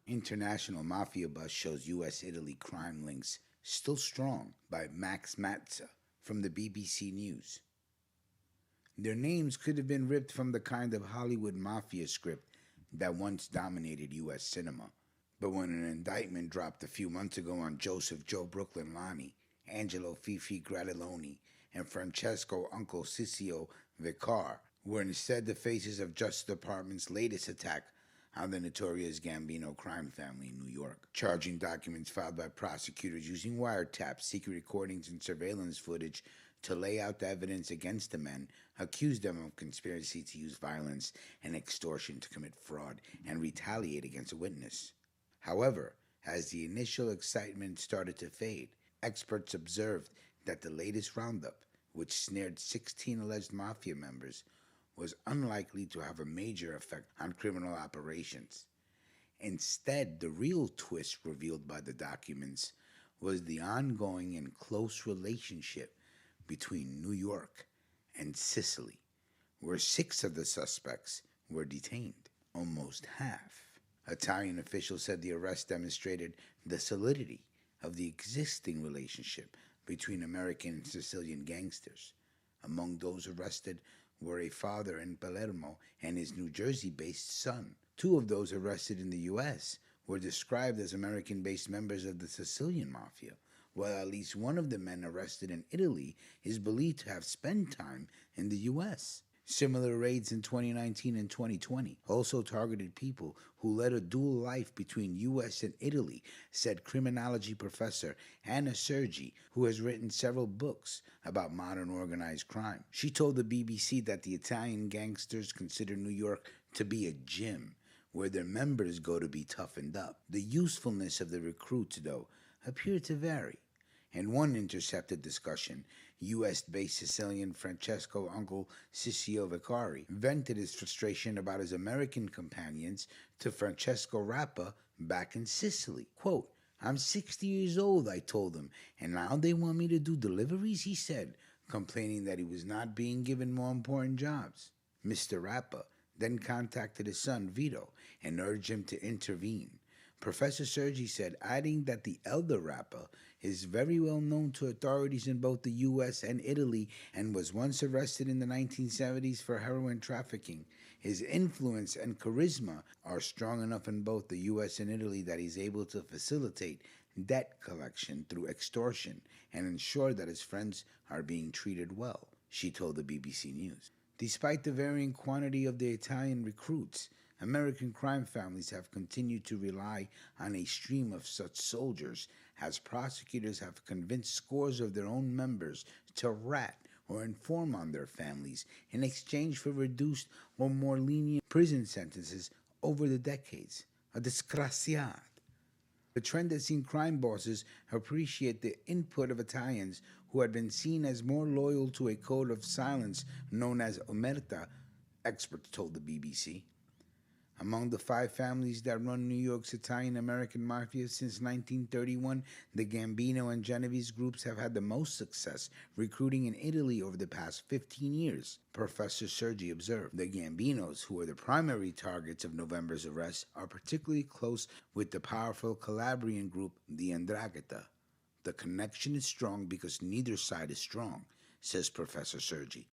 International Mafia bus shows U.S.-Italy crime links still strong by Max Matza from the BBC News. Their names could have been ripped from the kind of Hollywood mafia script that once dominated U.S. cinema. But when an indictment dropped a few months ago on Joseph Joe Brooklyn Lani, Angelo Fifi Gratelloni, and Francesco Uncle Ciccio Vicar were instead the faces of Justice Department's latest attack on the notorious Gambino crime family in New York. Charging documents filed by prosecutors using wiretaps, secret recordings, and surveillance footage to lay out the evidence against the men accused them of conspiracy to use violence and extortion to commit fraud and retaliate against a witness. However, as the initial excitement started to fade, experts observed that the latest roundup, which snared 16 alleged mafia members, was unlikely to have a major effect on criminal operations. Instead, the real twist revealed by the documents was the ongoing and close relationship between New York and Sicily, where 6 of the suspects were detained, almost half. Italian officials said the arrest demonstrated the solidity of the existing relationship between American and Sicilian gangsters. Among those arrested were a father in Palermo and his New Jersey-based son. 2 of those arrested in the U.S. were described as American-based members of the Sicilian Mafia, while at least one of the men arrested in Italy is believed to have spent time in the U.S. Similar raids in 2019 and 2020 also targeted people who led a dual life between U.S. and Italy, said criminology professor Anna Sergi, who has written several books about modern organized crime. She told the BBC that the Italian gangsters consider New York to be a gym where their members go to be toughened up. The usefulness of the recruits, though, appeared to vary. In one intercepted discussion, U.S.-based Sicilian Francesco Uncle Ciccio Vicari vented his frustration about his American companions to Francesco Rappa back in Sicily. Quote, "I'm 60 years old," I told him, "and now they want me to do deliveries," he said, complaining that he was not being given more important jobs. Mr. Rappa then contacted his son, Vito, and urged him to intervene. Professor Sergi said, adding that the elder Rappa is very well known to authorities in both the U.S. and Italy and was once arrested in the 1970s for heroin trafficking. His influence and charisma are strong enough in both the U.S. and Italy that he's able to facilitate debt collection through extortion and ensure that his friends are being treated well, she told the BBC News. Despite the varying quantity of the Italian recruits, American crime families have continued to rely on a stream of such soldiers, as prosecutors have convinced scores of their own members to rat or inform on their families in exchange for reduced or more lenient prison sentences over the decades. A disgraziat. The trend has seen crime bosses appreciate the input of Italians who had been seen as more loyal to a code of silence known as omerta, experts told the BBC. Among the 5 families that run New York's Italian-American Mafia since 1931, the Gambino and Genovese groups have had the most success recruiting in Italy over the past 15 years, Professor Sergi observed. The Gambinos, who are the primary targets of November's arrest, are particularly close with the powerful Calabrian group, the 'Ndrangheta. The connection is strong because neither side is strong, says Professor Sergi.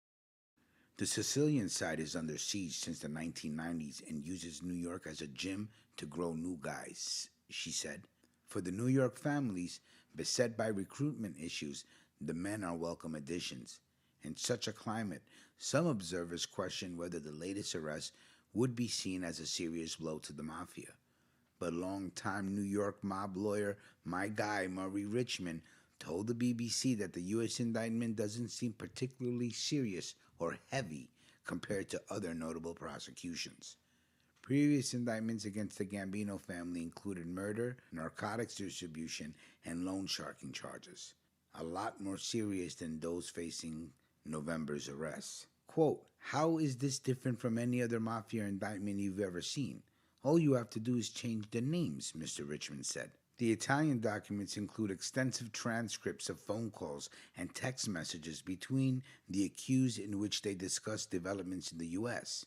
The Sicilian side is under siege since the 1990s and uses New York as a gym to grow new guys, she said. For the New York families beset by recruitment issues, the men are welcome additions. In such a climate, some observers question whether the latest arrest would be seen as a serious blow to the Mafia. But longtime New York mob lawyer, my guy Murray Richmond, told the BBC that the U.S. indictment doesn't seem particularly serious or heavy compared to other notable prosecutions. Previous indictments against the Gambino family included murder, narcotics distribution, and loan sharking charges, a lot more serious than those facing November's arrest. Quote, "How is this different from any other Mafia indictment you've ever seen? All you have to do is change the names," Mr. Richmond said. The Italian documents include extensive transcripts of phone calls and text messages between the accused in which they discuss developments in the U.S.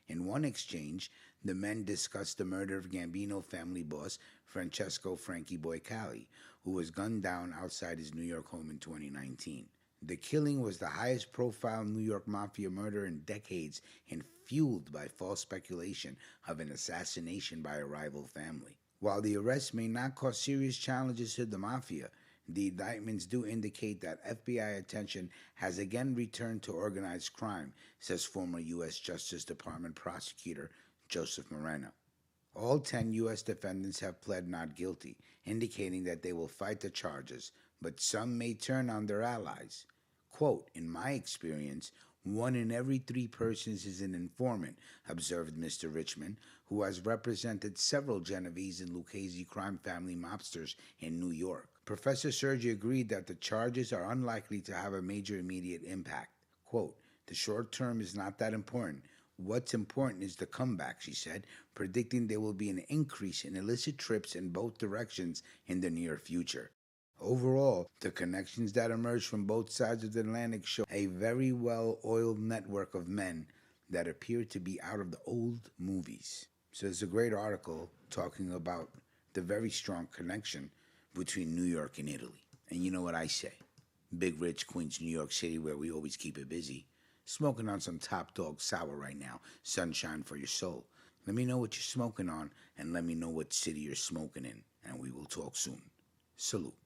In one exchange, The men discussed the murder of Gambino family boss Francesco Franky Boy Cali, who was gunned down outside his New York home in 2019. The killing was the highest profile New York Mafia murder in decades and fueled by false speculation of an assassination by a rival family. While the arrest may not cause serious challenges to the Mafia, the indictments do indicate that FBI attention has again returned to organized crime, says former U.S. Justice Department prosecutor Joseph Moreno. All 10 U.S. defendants have pled not guilty, indicating that they will fight the charges, but some may turn on their allies. Quote, "In my experience, 1 in every 3 persons is an informant," observed Mr. Richmond, who has represented several Genovese and Lucchese crime family mobsters in New York. Professor Sergi agreed that the charges are unlikely to have a major immediate impact. Quote, "The short term is not that important. What's important is the comeback," she said, predicting there will be an increase in illicit trips in both directions in the near future. Overall, the connections that emerge from both sides of the Atlantic show a very well-oiled network of men that appear to be out of the old movies. So it's a great article talking about the very strong connection between New York and Italy. And you know what I say? Big Rich, Queens, New York City, where we always keep it busy. Smoking on some Top Dog Sour right now. Sunshine for your soul. Let me know what you're smoking on, and let me know what city you're smoking in, and we will talk soon. Salute.